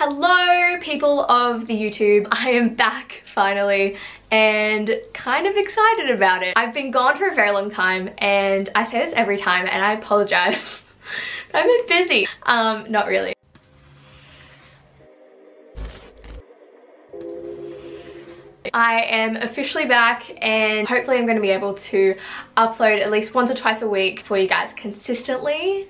Hello people of the YouTube, I am back finally and kind of excited about it. I've been gone for a very long time and I say this every time and I apologize. I've been busy. Not really. I am officially back and hopefully I'm going to be able to upload at least once or twice a week for you guys consistently.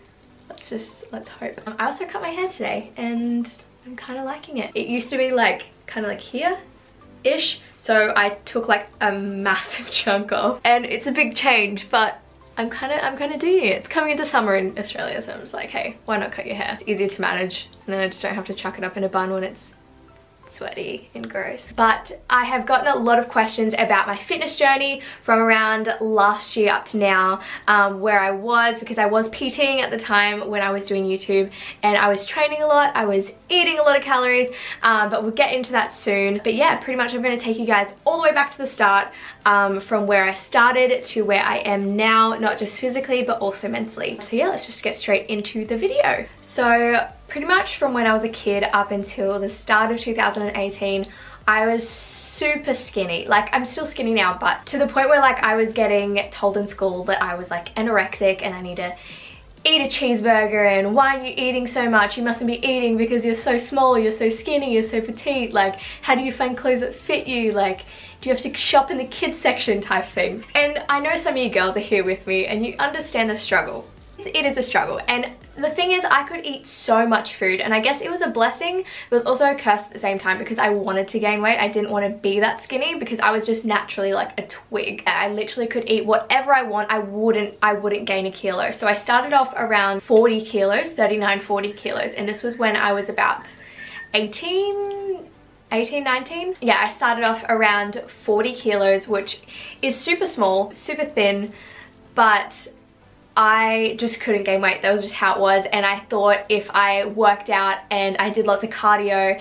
Let's hope. I also cut my hair today and I'm kind of liking it. It used to be like kind of like here-ish, so I took like a massive chunk off and it's a big change, but I'm kind of doing it. It's coming into summer in Australia, so I'm just like, hey, why not cut your hair? It's easier to manage and then I just don't have to chuck it up in a bun when it's sweaty and gross. But I have gotten a lot of questions about my fitness journey from around last year up to now, where I was, because I was PTing at the time when I was doing YouTube and I was training a lot, I was eating a lot of calories, but we'll get into that soon. But yeah, pretty much I'm going to take you guys all the way back to the start, from where I started to where I am now, not just physically but also mentally. So yeah, let's just get straight into the video. So pretty much from when I was a kid up until the start of 2018, I was super skinny. Like, I'm still skinny now, but to the point where like I was getting told in school that I was like anorexic and I need to eat a cheeseburger, and why are you eating so much? You mustn't be eating because you're so small, you're so skinny, you're so petite. Like, how do you find clothes that fit you? Like, do you have to shop in the kids section type thing? And I know some of you girls are here with me and you understand the struggle. It is a struggle, and the thing is, I could eat so much food, and I guess it was a blessing, but it was also a curse at the same time because I wanted to gain weight. I didn't want to be that skinny because I was just naturally like a twig. I literally could eat whatever I want. I wouldn't gain a kilo. So I started off around 40 kilos, 39, 40 kilos, and this was when I was about 18, 19. Yeah, I started off around 40 kilos, which is super small, super thin, but I just couldn't gain weight. That was just how it was, and I thought if I worked out and I did lots of cardio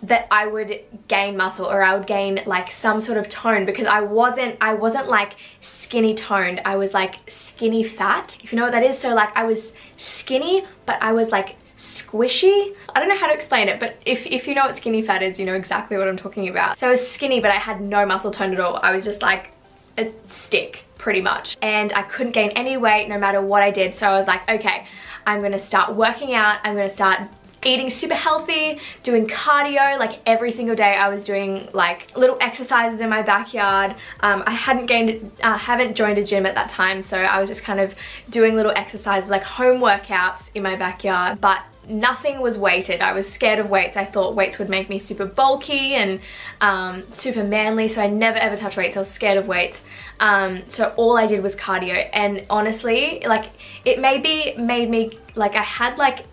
that I would gain muscle, or I would gain like some sort of tone, because I wasn't like skinny toned. I was like skinny fat, if you know what that is. So like I was skinny but I was like squishy. I don't know how to explain it, but if you know what skinny fat is, you know exactly what I'm talking about. So I was skinny but I had no muscle tone at all. I was just like a stick pretty much, and I couldn't gain any weight no matter what I did. So I was like, okay, I'm gonna start working out, I'm gonna start eating super healthy, doing cardio like every single day. I was doing like little exercises in my backyard. I haven't joined a gym at that time, so I was just kind of doing little exercises like home workouts in my backyard, but nothing was weighted. I was scared of weights. I thought weights would make me super bulky and super manly, so I never ever touched weights. I was scared of weights. So all I did was cardio, and honestly, like, it made me like I had like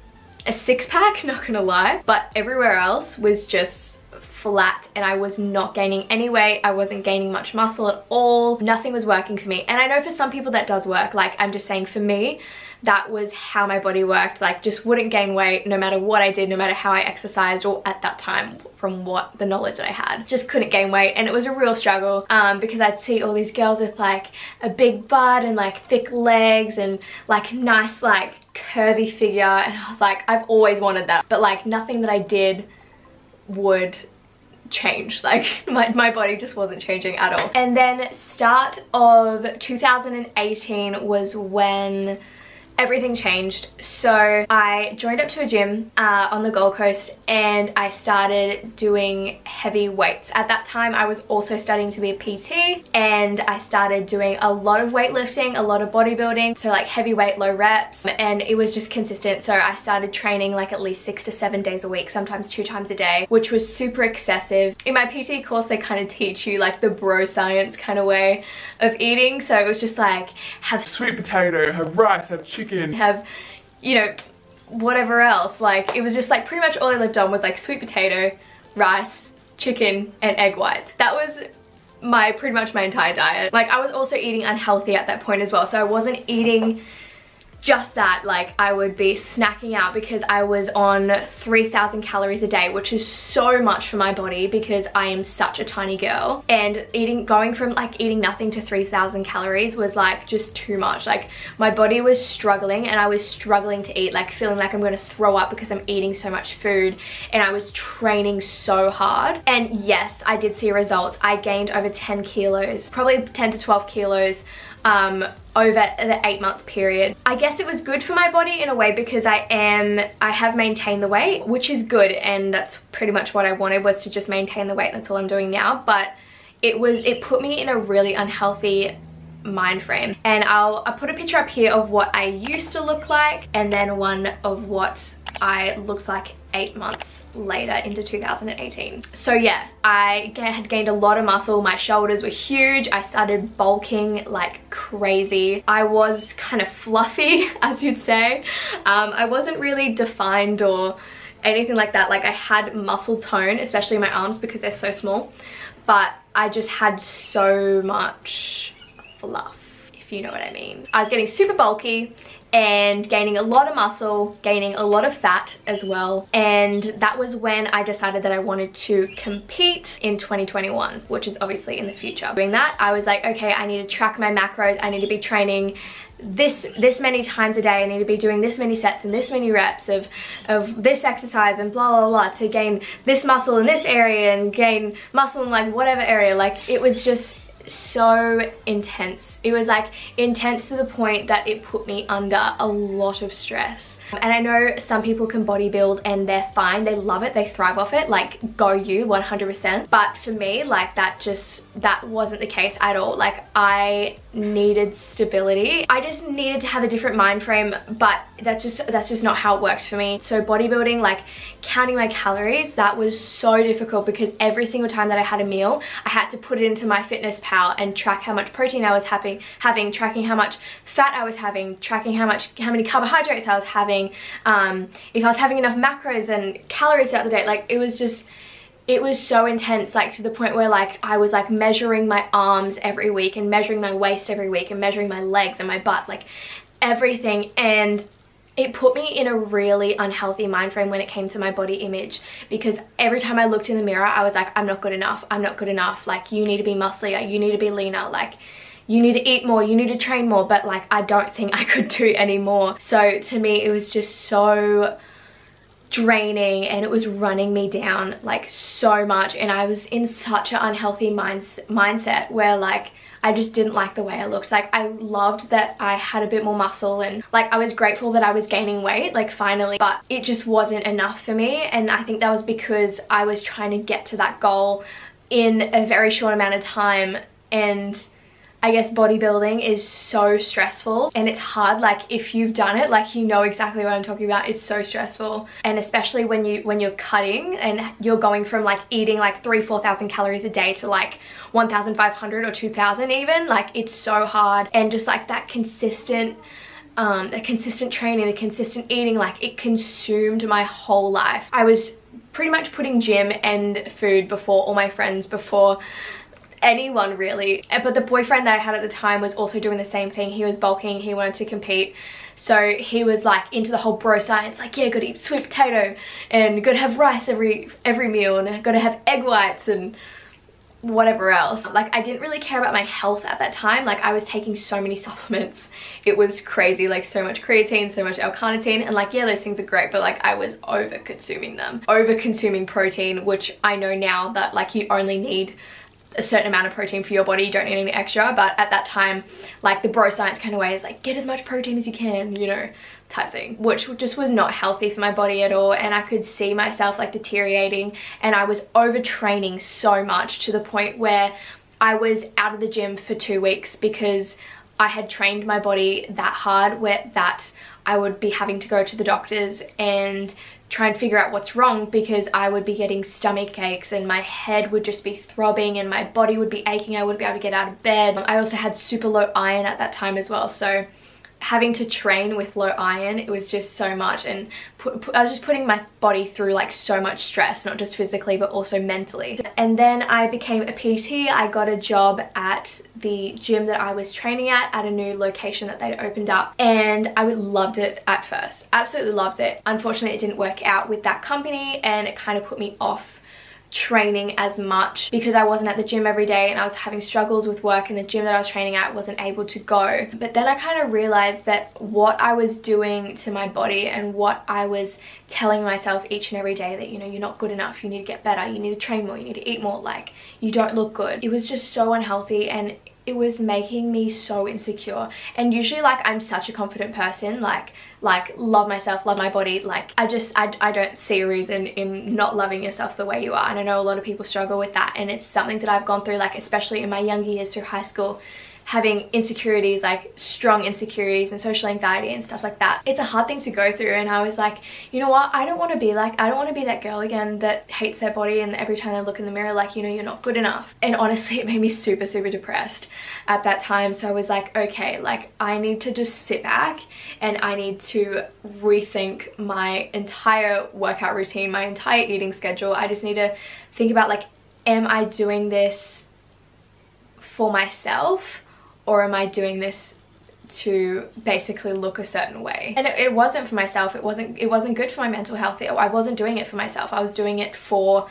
a six-pack, not gonna lie, but everywhere else was just flat and I was not gaining any weight. I wasn't gaining much muscle at all. Nothing was working for me, and I know for some people that does work. Like, I'm just saying, for me, that was how my body worked. Like, just wouldn't gain weight no matter what I did, no matter how I exercised, or at that time, from what the knowledge that I had, just couldn't gain weight. And it was a real struggle, because I'd see all these girls with like a big butt and like thick legs and like nice like curvy figure, and I was like, I've always wanted that, but like nothing that I did would change. Like my body just wasn't changing at all. And then start of 2018 was when everything changed. So I joined up to a gym on the Gold Coast, and I started doing heavy weights. At that time I was also studying to be a PT, and I started doing a lot of weightlifting, a lot of bodybuilding, so like heavy weight, low reps, and it was just consistent. So I started training like at least 6 to 7 days a week, sometimes 2 times a day, which was super excessive. In my PT course they kind of teach you like the bro science kind of way of eating, so it was just like, have sweet potato, have rice, have chicken, have, you know, whatever else. Like, it was just like pretty much all I lived on was like sweet potato, rice, chicken, and egg whites. That was pretty much my entire diet. Like, I was also eating unhealthy at that point as well, so I wasn't eating just that, like I would be snacking out because I was on 3,000 calories a day, which is so much for my body because I am such a tiny girl, and going from like eating nothing to 3,000 calories was like just too much. Like my body was struggling, and I was struggling to eat, like feeling like I'm going to throw up because I'm eating so much food, and I was training so hard. And yes, I did see results. I gained over 10 kilos, probably 10 to 12 kilos over the 8-month period. I guess it was good for my body in a way because I have maintained the weight, which is good, and that's pretty much what I wanted, was to just maintain the weight. That's all I'm doing now. But it put me in a really unhealthy mind frame, and I'll put a picture up here of what I used to look like, and then one of what I looked like 8 months later into 2018. So yeah, I had gained a lot of muscle. My shoulders were huge. I started bulking like crazy. I was kind of fluffy, as you'd say. I wasn't really defined or anything like that. Like I had muscle tone, especially in my arms because they're so small, but I just had so much fluff, if you know what I mean. I was getting super bulky and gaining a lot of muscle, gaining a lot of fat as well. And that was when I decided that I wanted to compete in 2021, which is obviously in the future. Doing that, I was like, okay, I need to track my macros. I need to be training this many times a day. I need to be doing this many sets and this many reps of this exercise and blah, blah, blah, to gain this muscle in this area and gain muscle in like whatever area. Like it was just so intense. It was like intense to the point that it put me under a lot of stress. And I know some people can bodybuild and they're fine, they love it, they thrive off it, like go you 100%. But for me, like that wasn't the case at all. Like I needed stability. I just needed to have a different mind frame, but that's just not how it worked for me. So bodybuilding, like counting my calories, that was so difficult because every single time that I had a meal, I had to put it into MyFitnessPal and track how much protein I was having, tracking how much fat I was having, tracking how many carbohydrates I was having, if I was having enough macros and calories throughout the day. Like it was so intense, like to the point where like I was like measuring my arms every week and measuring my waist every week and measuring my legs and my butt, like everything. And it put me in a really unhealthy mind frame when it came to my body image, because every time I looked in the mirror, I was like, I'm not good enough, I'm not good enough. Like you need to be musclier, you need to be leaner, like you need to eat more, you need to train more. But like I don't think I could do any more. So to me, it was just so draining, and it was running me down like so much. And I was in such an unhealthy mindset where like I just didn't like the way I looked. Like I loved that I had a bit more muscle, and like I was grateful that I was gaining weight, like finally, but it just wasn't enough for me. And I think that was because I was trying to get to that goal in a very short amount of time. And I guess bodybuilding is so stressful, and it's hard. Like if you've done it, like you know exactly what I'm talking about. It's so stressful, and especially when you're cutting and you're going from like eating like 3,000-4,000 calories a day to like 1,500 or 2,000 even. Like it's so hard, and just like that consistent training, the consistent eating, like it consumed my whole life. I was pretty much putting gym and food before all my friends, before anyone really. But the boyfriend that I had at the time was also doing the same thing. He was bulking, he wanted to compete, so he was like into the whole bro science, like yeah, gotta eat sweet potato and gotta have rice every meal and gotta have egg whites and whatever else. Like I didn't really care about my health at that time. Like I was taking so many supplements, it was crazy, like so much creatine, so much L-carnitine, and like yeah, those things are great, but like I was over consuming protein, which I know now that like you only need a certain amount of protein for your body, you don't need any extra. But at that time, like the bro science kind of way is like get as much protein as you can, you know, type thing, which just was not healthy for my body at all. And I could see myself like deteriorating, and I was overtraining so much to the point where I was out of the gym for 2 weeks because I had trained my body that hard that I would be having to go to the doctors and try and figure out what's wrong, because I would be getting stomach aches and my head would just be throbbing and my body would be aching. I wouldn't be able to get out of bed. I also had super low iron at that time as well, so having to train with low iron, it was just so much, and I was just putting my body through like so much stress, not just physically but also mentally. And then I became a PT. I got a job at the gym that I was training at a new location that they'd opened up, and I loved it at first, absolutely loved it. Unfortunately, it didn't work out with that company, and it kind of put me off training as much because I wasn't at the gym every day, and I was having struggles with work, and the gym that I was training at wasn't able to go. But then I kind of realized that what I was doing to my body and what I was telling myself each and every day, that, you know, you're not good enough, you need to get better, you need to train more, you need to eat more, like, you don't look good. It was just so unhealthy, and it was making me so insecure. And usually, like, I'm such a confident person, like love myself, love my body, like I don't see a reason in not loving yourself the way you are. And I know a lot of people struggle with that, and it's something that I've gone through, like especially in my younger years through high school, having insecurities, like strong insecurities and social anxiety and stuff like that. It's a hard thing to go through, and I was like, you know what, I don't want to be that girl again that hates their body, and every time they look in the mirror, like, you know, you're not good enough. And honestly, it made me super depressed at that time. So I was like, okay, like I need to just sit back, and I need to rethink my entire workout routine, my entire eating schedule. I just need to think about, like, am I doing this for myself, or am I doing this to basically look a certain way? And it wasn't for myself. It wasn't good for my mental health. I wasn't doing it for myself. I was doing it for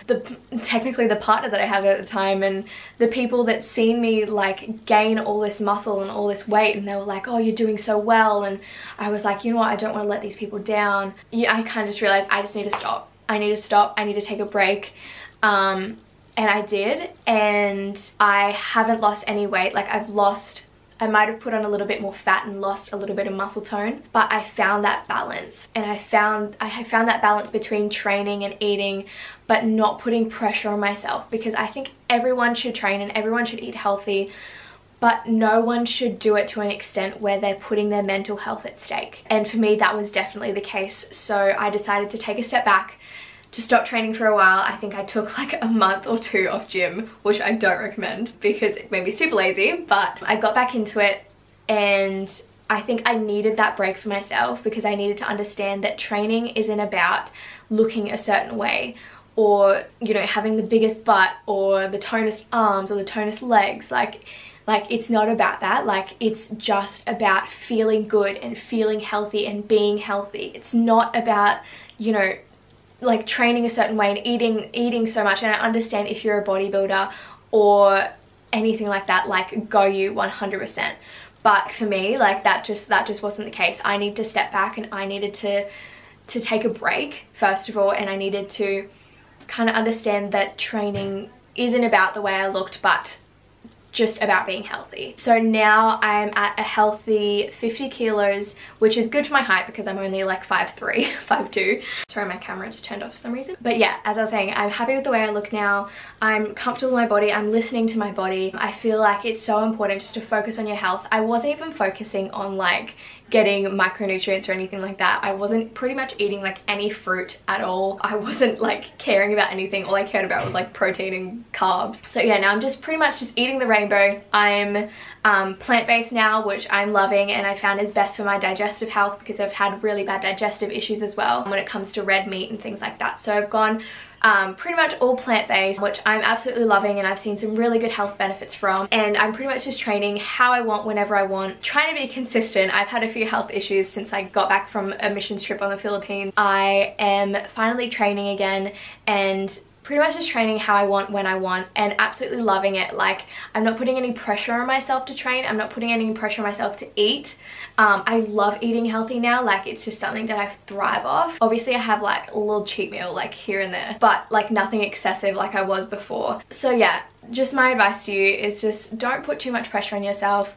technically the partner that I had at the time, and the people that seen me like gain all this muscle and all this weight, and they were like, oh, you're doing so well. And I was like, you know what, I don't want to let these people down. Yeah, I kind of just realized I just need to stop. I need to stop. I need to take a break. And I did, and I haven't lost any weight. Like, I might have put on a little bit more fat and lost a little bit of muscle tone, but I found that balance. And I found that balance between training and eating, but not putting pressure on myself, because I think everyone should train and everyone should eat healthy, but no one should do it to an extent where they're putting their mental health at stake. And for me, that was definitely the case. So I decided to take a step back, to stop training for a while. I think I took like a month or two off gym, which I don't recommend because it made me super lazy, but I got back into it, and I think I needed that break for myself, because I needed to understand that training isn't about looking a certain way, or, you know, having the biggest butt or the tonest arms or the tonest legs. Like it's not about that. Like, it's just about feeling good and feeling healthy and being healthy. It's not about, you know, like training a certain way and eating so much. And I understand if you're a bodybuilder or anything like that, like, go you 100%. But for me, like, that just wasn't the case. I need to step back, and I needed to take a break, first of all, and I needed to kind of understand that training isn't about the way I looked, but just about being healthy. So now I'm at a healthy 50 kilos, which is good for my height because I'm only like 5'3", 5'2". Sorry, my camera just turned off for some reason. But yeah, as I was saying, I'm happy with the way I look now. I'm comfortable with my body. I'm listening to my body. I feel like it's so important just to focus on your health. I wasn't even focusing on like getting micronutrients or anything like that. I wasn't pretty much eating like any fruit at all. I wasn't like caring about anything. All I cared about was like protein and carbs. So yeah, now I'm just pretty much just eating the rainbow. I'm plant-based now, which I'm loving, and I found is best for my digestive health because I've had really bad digestive issues as well when it comes to red meat and things like that. So I've gone pretty much all plant-based, which I'm absolutely loving, and I've seen some really good health benefits from. And I'm pretty much just training how I want, whenever I want, trying to be consistent. I've had a few health issues since I got back from a missions trip on the Philippines. I am finally training again, and pretty much just training how I want, when I want, and absolutely loving it. Like, I'm not putting any pressure on myself to train. I'm not putting any pressure on myself to eat. I love eating healthy now. Like, it's just something that I thrive off. Obviously, I have like a little cheat meal like here and there, but like nothing excessive like I was before. So yeah, just my advice to you is just don't put too much pressure on yourself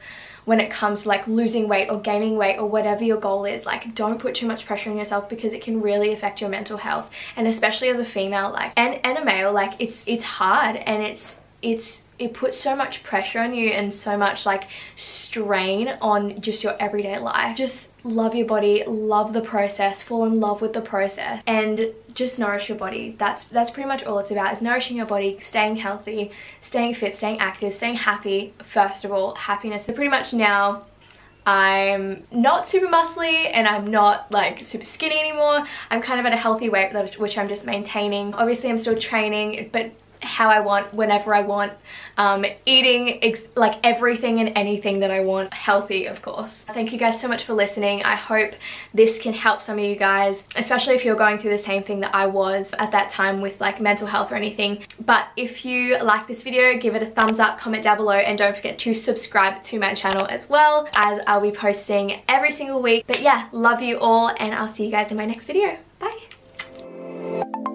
when it comes to like losing weight or gaining weight or whatever your goal is. Like, don't put too much pressure on yourself because it can really affect your mental health. And especially as a female, like, and a male, like, it's hard, and it puts so much pressure on you and so much like strain on just your everyday life. Just love your body, love the process, fall in love with the process, and just nourish your body. That's pretty much all it's about, is nourishing your body, staying healthy, staying fit, staying active, staying happy. First of all, happiness. So pretty much now I'm not super muscly and I'm not like super skinny anymore. I'm kind of at a healthy weight, which I'm just maintaining. Obviously I'm still training, but how I want, whenever I want, eating like everything and anything that I want, healthy of course. Thank you guys so much for listening. I hope this can help some of you guys, especially if you're going through the same thing that I was at that time with like mental health or anything. But if you like this video, give it a thumbs up, comment down below, and don't forget to subscribe to my channel as well, as I'll be posting every single week. But yeah, love you all, and I'll see you guys in my next video. Bye.